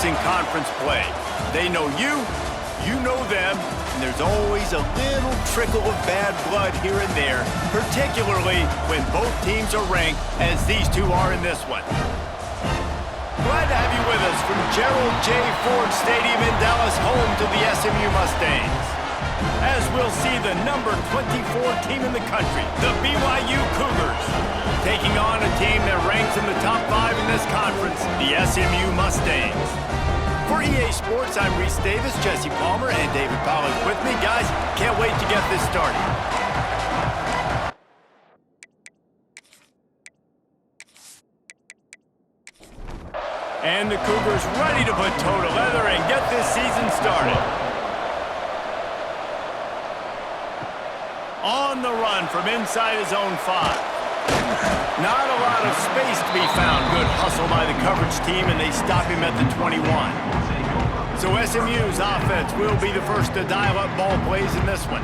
champs in conference play. They know you, you know them, and there's always a little trickle of bad blood here and there, particularly when both teams are ranked as these two are in this one. Glad to have you with us from Gerald J. Ford Stadium in Dallas, home to the SMU Mustangs. As we'll see the number 24 team in the country, the BYU Cougars, taking on a team that ranks in the top 5 in this conference, the SMU Mustangs. For EA Sports, I'm Reese Davis, Jesse Palmer, and David Pollack with me. Guys, can't wait to get this started. And the Cougars ready to put toe to leather and get this season started. On the run from inside his own 5. Not a lot of space to be found. Good hustle by the coverage team, and they stop him at the 21. So SMU's offense will be the first to dial up ball plays in this one.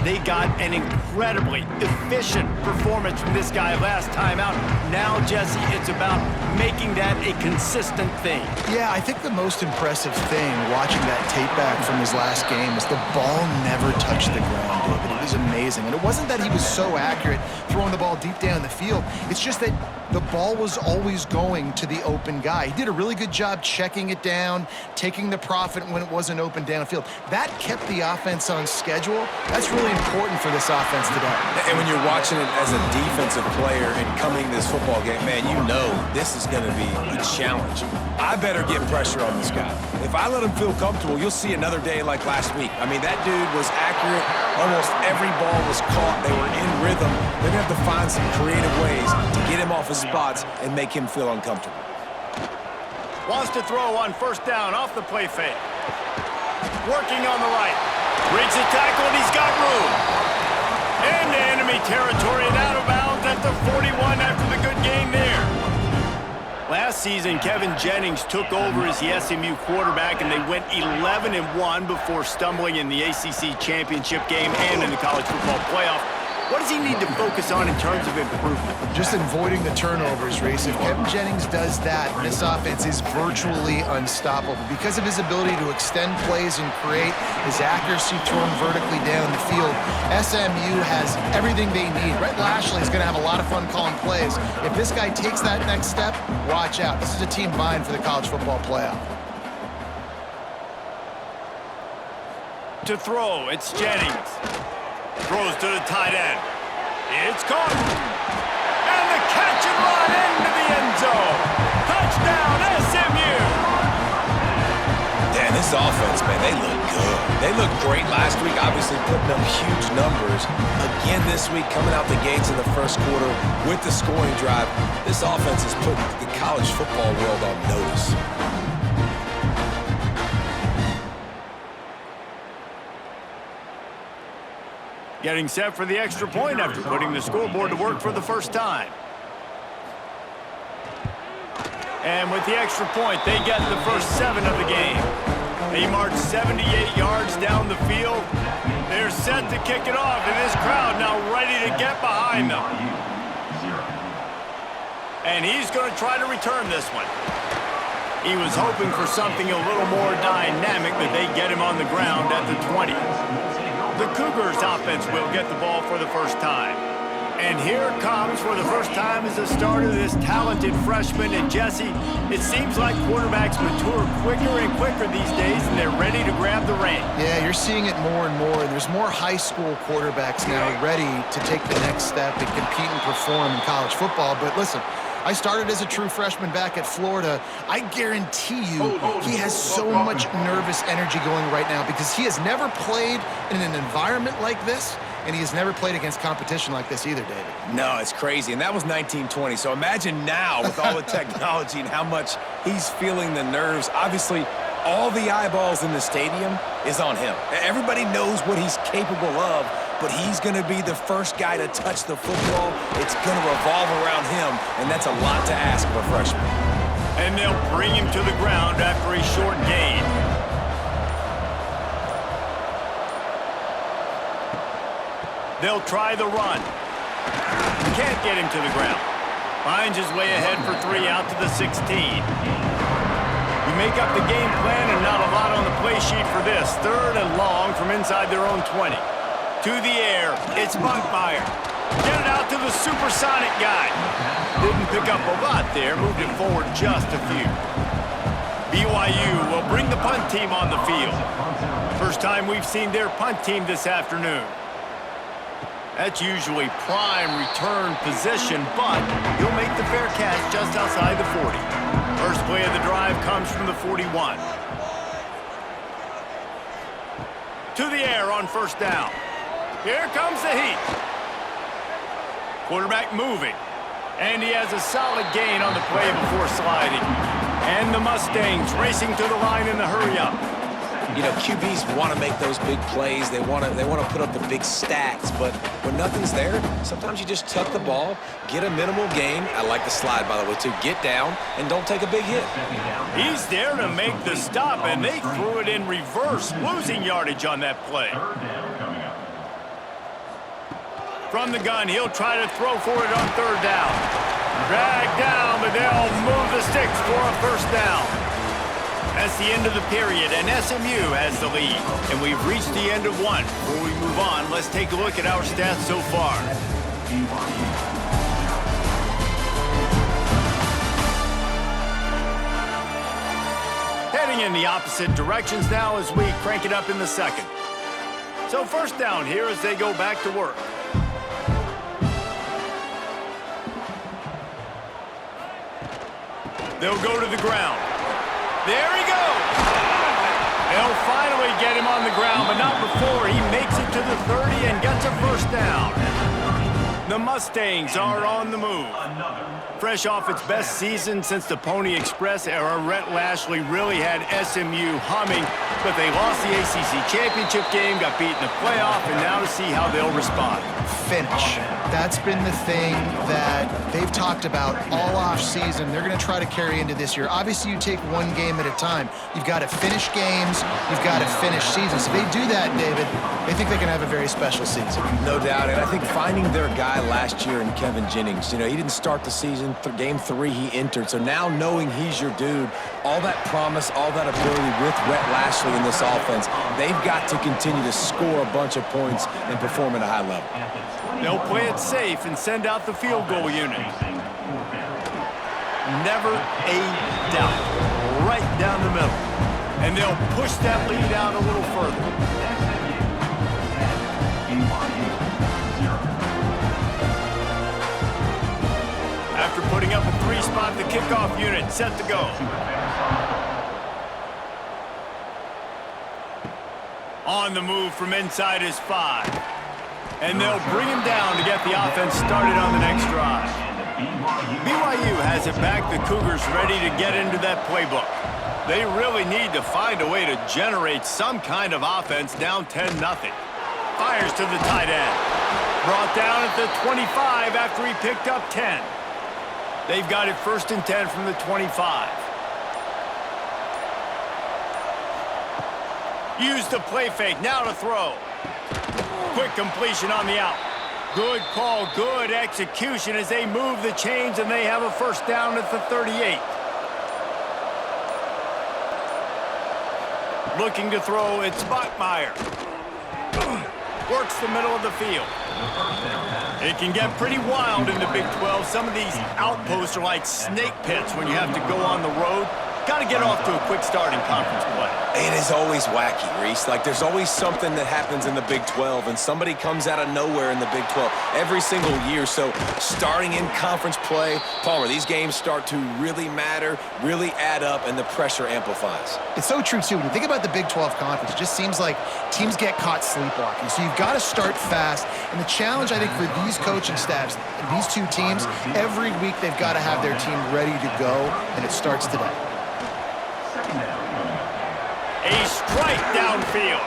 They got an incredibly efficient performance from this guy last time out. Now, Jesse, it's about making that a consistent thing. Yeah, I think the most impressive thing watching that tape back from his last game is the ball never touched the ground, David. It was amazing. And it wasn't that he was so accurate throwing the ball deep down the field. It's just that the ball was always going to the open guy. He did a really good job checking it down, taking the profit when it wasn't open downfield. That kept the offense on schedule. That's really important for this offense today. And when you're watching it as a defensive player and coming to this football game, man, you know this is going to be a challenge. I better get pressure on this guy. If I let him feel comfortable, you'll see another day like last week. I mean, that dude was accurate. Almost every ball was caught. They were in rhythm. They're going to have to find some creative ways to get him off his spots and make him feel uncomfortable. Wants to throw on first down off the play fake. Working on the right. Breaks the tackle, and he's got room. Into enemy territory and out of bounds at the 41 after the good game there. Last season, Kevin Jennings took over as the SMU quarterback, and they went 11-1 before stumbling in the ACC championship game and in the college football playoff. What does he need to focus on in terms of improvement? Just avoiding the turnovers, Reese. If Kevin Jennings does that, this offense is virtually unstoppable because of his ability to extend plays and create, his accuracy throwing vertically down the field. SMU has everything they need. Rhett Lashley is going to have a lot of fun calling plays. If this guy takes that next step, watch out. This is a team vying for the college football playoff. To throw, it's Jennings. Throws to the tight end. It's caught. And the catch and run into the end zone. Touchdown, SMU. Damn, this offense, man, they look good. They looked great last week, obviously putting up huge numbers. Again this week, coming out the gates in the first quarter with the scoring drive. This offense is putting the college football world on notice. Getting set for the extra point after putting the scoreboard to work for the first time. And with the extra point, they get the first 7 of the game. They march 78 yards down the field. They're set to kick it off, and this crowd now ready to get behind them. And he's going to try to return this one. He was hoping for something a little more dynamic, but they get him on the ground at the 20. The Cougars offense will get the ball for the first time. And here comes for the first time as a starter this talented freshman. And Jesse, it seems like quarterbacks mature quicker and quicker these days, and they're ready to grab the reins. Yeah, you're seeing it more and more. There's more high school quarterbacks now ready to take the next step and compete and perform in college football. But listen, I started as a true freshman back at Florida. I guarantee you he has so much nervous energy going right now because he has never played in an environment like this, and he has never played against competition like this either, David. No, it's crazy, and that was 1920. So imagine now with all the technology and how much he's feeling the nerves. Obviously, all the eyeballs in the stadium is on him. Everybody knows what he's capable of, but he's going to be the first guy to touch the football. It's going to revolve around him, and that's a lot to ask of a freshman. And they'll bring him to the ground after a short gain. They'll try the run. Can't get him to the ground. Finds his way ahead for 3 out to the 16. We make up the game plan and not a lot on the play sheet for this. 3rd and long from inside their own 20. To the air, it's Buckmeyer. Get it out to the supersonic guy. Didn't pick up a lot there, moved it forward just a few. BYU will bring the punt team on the field. First time we've seen their punt team this afternoon. That's usually prime return position, but he'll make the fair catch just outside the 40. First play of the drive comes from the 41. To the air on 1st down. Here comes the heat. Quarterback moving. And he has a solid gain on the play before sliding. And the Mustangs racing to the line in the hurry-up. You know, QBs want to make those big plays. They want to put up the big stats. But when nothing's there, sometimes you just tuck the ball, get a minimal gain. I like the slide, by the way, too. Get down and don't take a big hit. He's there to make the stop, and they threw it in reverse, losing yardage on that play. From the gun, he'll try to throw for it on 3rd down. Dragged down, but they'll move the sticks for a 1st down. That's the end of the period, and SMU has the lead. And we've reached the end of one. Before we move on, let's take a look at our stats so far. Heading in the opposite directions now as we crank it up in the 2nd. So 1st down here as they go back to work. They'll go to the ground. There he goes. They'll finally get him on the ground, but not before he makes it to the 30 and gets a 1st down. The Mustangs are on the move. Fresh off its best season since the Pony Express era, Rhett Lashley really had SMU humming, but they lost the ACC championship game, got beat in the playoff, and now to see how they'll respond. Finish. That's been the thing that they've talked about all off season. They're going to try to carry into this year. Obviously, you take one game at a time. You've got to finish games. You've got to finish seasons. If they do that, David, they think they can have a very special season. No doubt, and I think finding their guy last year in Kevin Jennings, you know, he didn't start the season. Game 3, he entered. So now knowing he's your dude, all that promise, all that ability with Rhett Lashley in this offense, they've got to continue to score a bunch of points and perform at a high level. They'll play it safe and send out the field goal unit. Never a doubt. Right down the middle. And they'll push that lead out a little further. After putting up a 3-spot, the kickoff unit set to go. On the move from inside his 5. And they'll bring him down to get the offense started on the next drive. BYU has it back. The Cougars ready to get into that playbook. They really need to find a way to generate some kind of offense down 10-0. Fires to the tight end. Brought down at the 25 after he picked up 10. They've got it 1st and 10 from the 25. Use the play fake. Now to throw. Quick completion on the out. Good call, good execution as they move the chains, and they have a 1st down at the 38. Looking to throw, it's Buckmeyer. Works the middle of the field. It can get pretty wild in the Big 12. Some of these outposts are like snake pits when you have to go on the road. Got to get off to a quick start in conference play. It is always wacky, Reese. Like, there's always something that happens in the Big 12, and somebody comes out of nowhere in the Big 12 every single year. So starting in conference play, Palmer, these games start to really matter, really add up, and the pressure amplifies. It's so true, too. When you think about the Big 12 conference, it just seems like teams get caught sleepwalking. So you've got to start fast. And the challenge, I think, for these coaching staffs, these two teams, every week they've got to have their team ready to go, and it starts today. A strike downfield.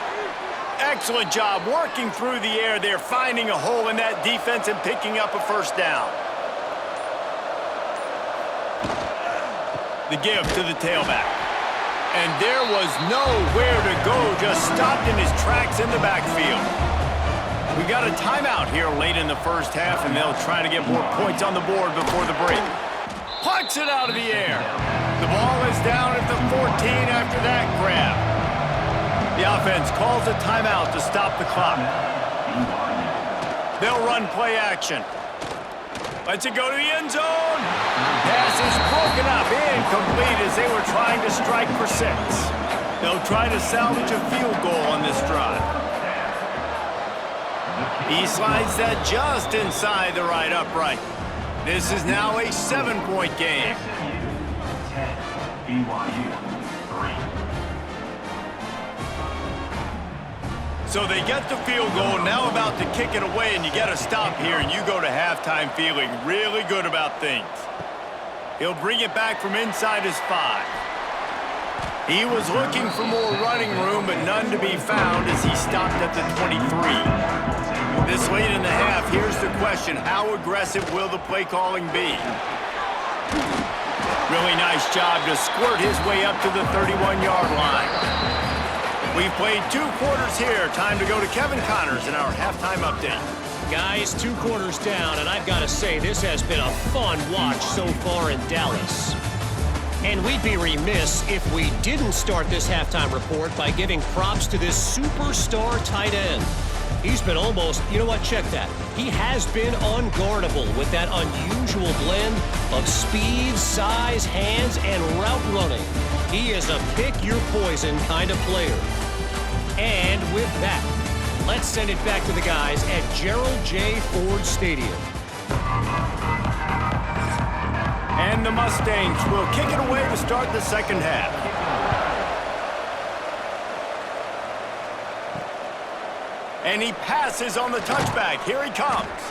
Excellent job working through the air there, finding a hole in that defense and picking up a 1st down. The give to the tailback. And there was nowhere to go, just stopped in his tracks in the backfield. We got a timeout here late in the 1st half, and they'll try to get more points on the board before the break. Plucks it out of the air. The ball is down at the 14 after that grab. The offense calls a timeout to stop the clock. They'll run play action. Lets it go to the end zone. Pass is broken up, incomplete as they were trying to strike for 6. They'll try to salvage a field goal on this drive. He slides that just inside the right upright. This is now a 7-point game. So they get the field goal, now about to kick it away, and you get a stop here, and you go to halftime feeling really good about things. He'll bring it back from inside his 5. He was looking for more running room, but none to be found as he stopped at the 23. This late in the half, here's the question: how aggressive will the play calling be? Really nice job to squirt his way up to the 31-yard line. We've played 2 quarters here. Time to go to Kevin Connors in our halftime update. Guys, 2 quarters down, and I've got to say, this has been a fun watch so far in Dallas. And we'd be remiss if we didn't start this halftime report by giving props to this superstar tight end. He's been almost, you know what, check that. He has been unguardable with that unusual blend of speed, size, hands, and route running. He is a pick-your-poison kind of player. And with that, let's send it back to the guys at Gerald J. Ford Stadium. And the Mustangs will kick it away to start the second half. And he passes on the touchback. Here he comes.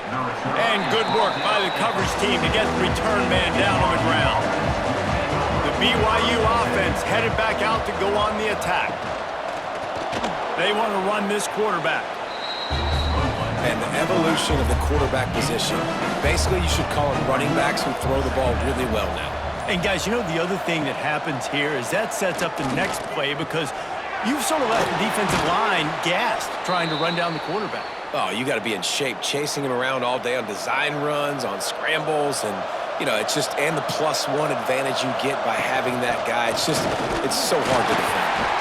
And good work by the coverage team to get the return man down on the ground. The BYU offense headed back out to go on the attack. They want to run this quarterback. And the evolution of the quarterback position. Basically, you should call them running backs who throw the ball really well now. And guys, you know the other thing that happens here is that sets up the next play because you've sort of left the defensive line gassed trying to run down the quarterback. Oh, you got to be in shape, chasing him around all day on design runs, on scrambles, and, you know, it's just, and the +1 advantage you get by having that guy. It's just, it's so hard to defend.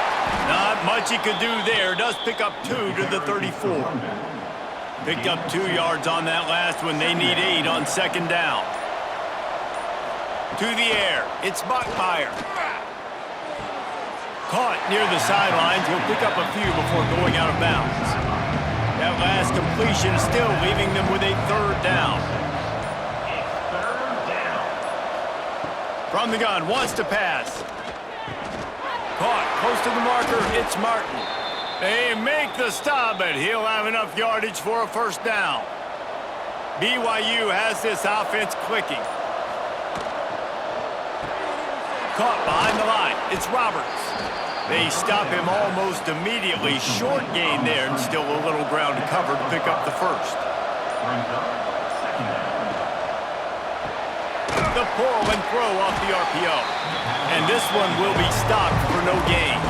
Not much he could do there. Does pick up 2 to the 34. Picked up 2 yards on that last one. They need 8 on second down. To the air. It's Bachmeier. Caught near the sidelines. He'll pick up a few before going out of bounds. That last completion is still leaving them with a 3rd down. From the gun, wants to pass. Caught close to the marker. It's Martin. They make the stop, but he'll have enough yardage for a 1st down. BYU has this offense clicking. Caught behind the line. It's Roberts. They stop him almost immediately. Short gain there, and still a little ground to cover to pick up the 1st. The pull and throw off the RPO. And this one will be stopped for no gain.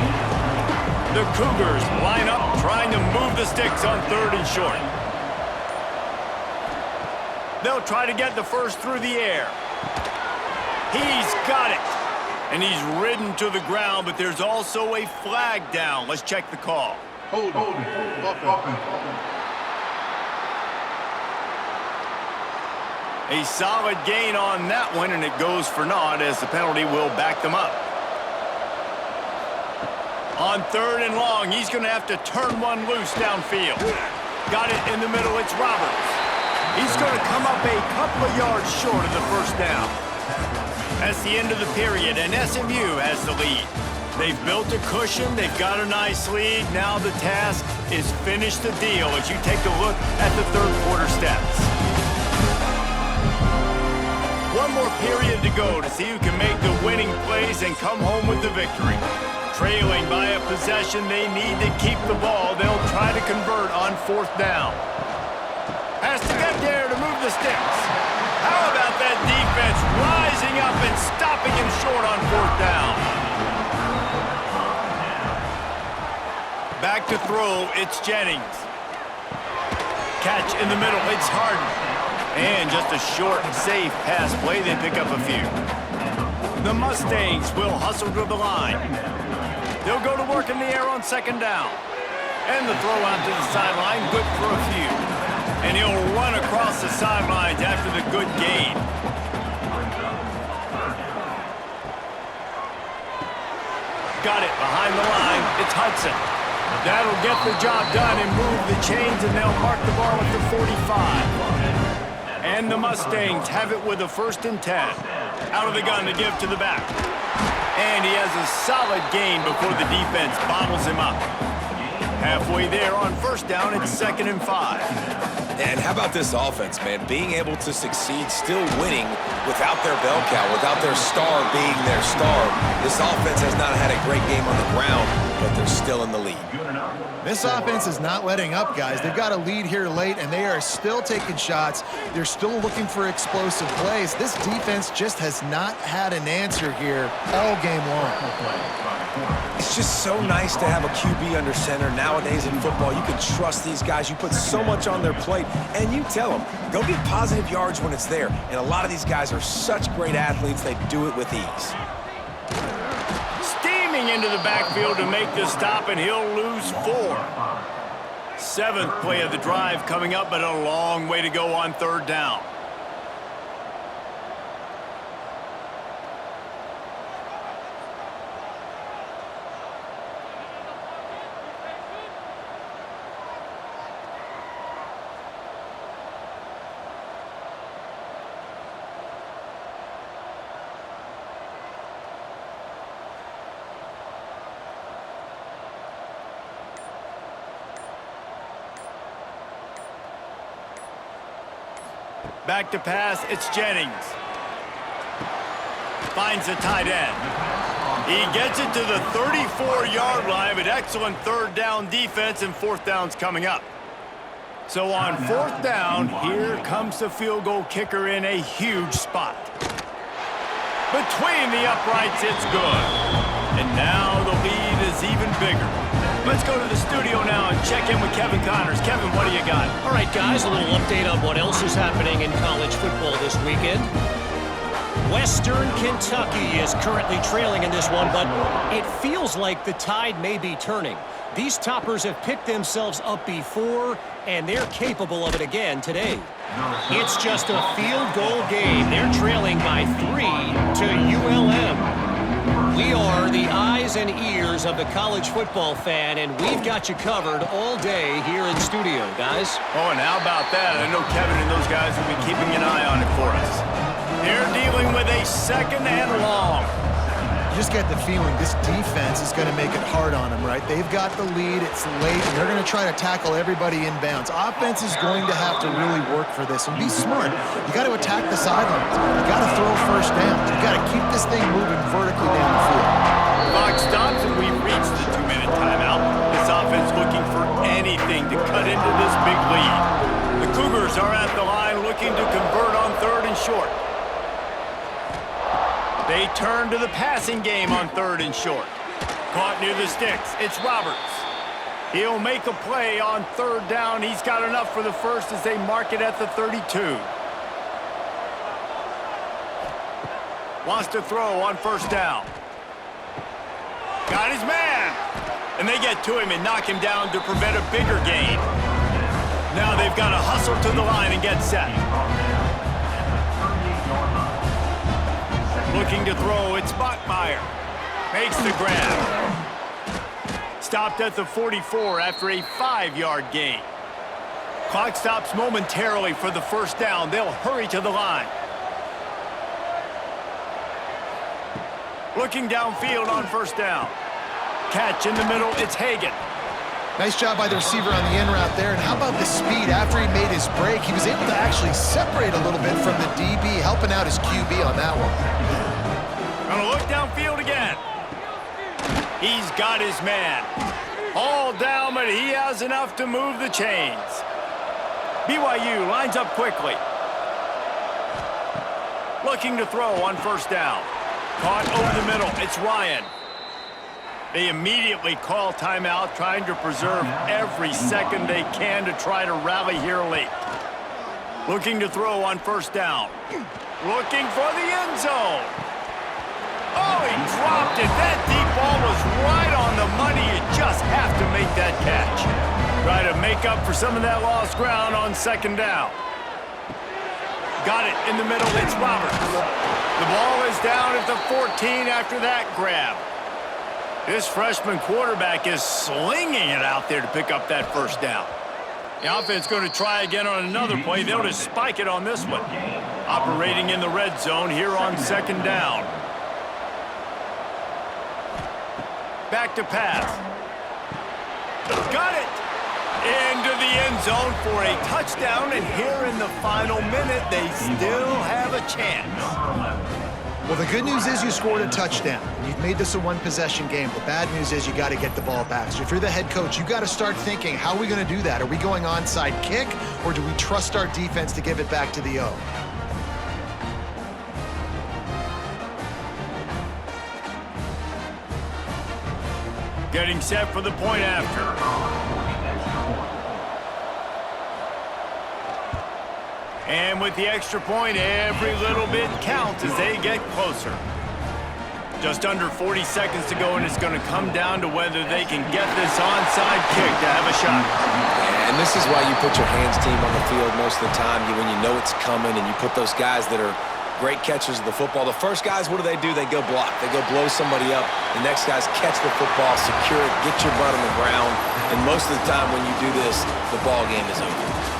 The Cougars line up trying to move the sticks on 3rd and short. They'll try to get the 1st through the air. He's got it. And he's ridden to the ground, but there's also a flag down. Let's check the call. Hold it. A solid gain on that one, and it goes for naught as the penalty will back them up. On 3rd and long, he's going to have to turn one loose downfield. Got it in the middle. It's Roberts. He's going to come up a couple of yards short of the 1st down. That's the end of the period, and SMU has the lead. They've built a cushion. They've got a nice lead. Now the task is finish the deal as you take a look at the 3rd quarter stats. One more period to go to see who can make the winning plays and come home with the victory. Trailing by a possession, they need to keep the ball. They'll try to convert on 4th down. Has to get there to move the sticks. How about that defense rising up and stopping him short on 4th down? Back to throw, it's Jennings. Catch in the middle, it's Harden. And just a short, safe pass play, they pick up a few. The Mustangs will hustle to the line. They'll go to work in the air on second down. And the throw out to the sideline, good for a few. And he'll run across the sidelines after the good gain. Got it behind the line. It's Hudson. That'll get the job done and move the chains, and they'll mark the ball at the 45. And the Mustangs have it with a 1st and 10. Out of the gun to give to the back. And he has a solid gain before the defense bottles him up. Halfway there on 1st down, it's 2nd and 5. And how about this offense, man? Being able to succeed, still winning without their bell cow, without their star being their star. This offense has not had a great game on the ground, but they're still in the lead. This offense is not letting up, guys. They've got a lead here late, and they are still taking shots. They're still looking for explosive plays. This defense just has not had an answer here all game long. It's just so nice to have a QB under center. Nowadays in football, you can trust these guys. You put so much on their plate, and you tell them, go get positive yards when it's there. And a lot of these guys are such great athletes, they do it with ease. Steaming into the backfield to make the stop, and he'll lose 4. 7th play of the drive coming up, but a long way to go on 3rd down. Back to pass, it's Jennings. Finds the tight end. He gets it to the 34-yard line, but excellent 3rd down defense, and 4th down's coming up. So on 4th down, here comes the field goal kicker in a huge spot. Between the uprights, it's good. And now the lead is even bigger. Let's go to the studio now and check in with Kevin Connors. Kevin, what do you got? All right, guys, a little update on what else is happening in college football this weekend. Western Kentucky is currently trailing in this one, but it feels like the tide may be turning. These toppers have picked themselves up before, and they're capable of it again today. It's just a field goal game. They're trailing by 3 to ULM. We are the eyes and ears of the college football fan, and we've got you covered all day here in studio, guys. Oh, and how about that? I know Kevin and those guys will be keeping an eye on it for us. They're dealing with a 2nd and long. You just get the feeling this defense is going to make it hard on them, right? They've got the lead, it's late, and they're going to try to tackle everybody inbounds. Offense is going to have to really work for this and be smart. You got to attack the sidelines. You got to throw 1st down. You got to keep this thing moving vertically down the field. Clock stops, and we've reached the 2-minute timeout. This offense looking for anything to cut into this big lead. The Cougars are at the line looking to convert on 3rd and short. They turn to the passing game on 3rd and short. Caught near the sticks. It's Roberts. He'll make a play on 3rd down. He's got enough for the 1st as they mark it at the 32. Wants to throw on 1st down. Got his man. And they get to him and knock him down to prevent a bigger gain. Now they've got to hustle to the line and get set. Looking to throw, it's Bachmeier. Makes the grab. Stopped at the 44 after a 5-yard gain. Clock stops momentarily for the 1st down. They'll hurry to the line. Looking downfield on 1st down. Catch in the middle, it's Hagan. Nice job by the receiver on the in route there. And how about the speed after he made his break? He was able to actually separate a little bit from the DB, helping out his QB on that one. Gonna look downfield again. He's got his man. All down, but he has enough to move the chains. BYU lines up quickly. Looking to throw on 1st down. Caught over the middle. It's Ryan. They immediately call timeout, trying to preserve every second they can to try to rally here late. Looking to throw on 1st down. Looking for the end zone. Oh, he dropped it. That deep ball was right on the money. You just have to make that catch. Try to make up for some of that lost ground on second down. Got it in the middle. It's Roberts. The ball is down at the 14 after that grab. This freshman quarterback is slinging it out there to pick up that first down. The offense going to try again on another play. They'll just spike it on this one. Operating in the red zone here on second down. Back to pass. Got it! Into the end zone for a touchdown, and here in the final minute, they still have a chance. Well, the good news is you scored a touchdown. You've made this a one-possession game. The bad news is you got to get the ball back. So if you're the head coach, you got to start thinking, how are we going to do that? Are we going onside kick, or do we trust our defense to give it back to the O? Getting set for the point after. And with the extra point, every little bit counts as they get closer. Just under 40 seconds to go, and it's going to come down to whether they can get this onside kick to have a shot. And this is why you put your hands team on the field most of the time, when you know it's coming, and you put those guys that are great catchers of the football. The first guys, what do? They go block. They go blow somebody up. The next guys catch the football, secure it, get your butt on the ground. And most of the time when you do this, the ball game is over.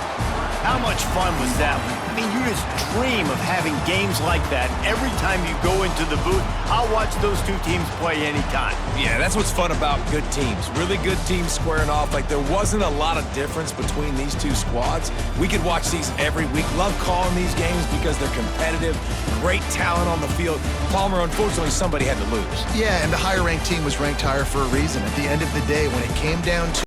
How much fun was that? I mean, you just dream of having games like that every time you go into the booth. I'll watch those two teams play anytime. Yeah, that's what's fun about good teams. Really good teams squaring off. Like, there wasn't a lot of difference between these two squads. We could watch these every week. Love calling these games because they're competitive, great talent on the field. Palmer, unfortunately, somebody had to lose. Yeah, and the higher-ranked team was ranked higher for a reason. At the end of the day, when it came down to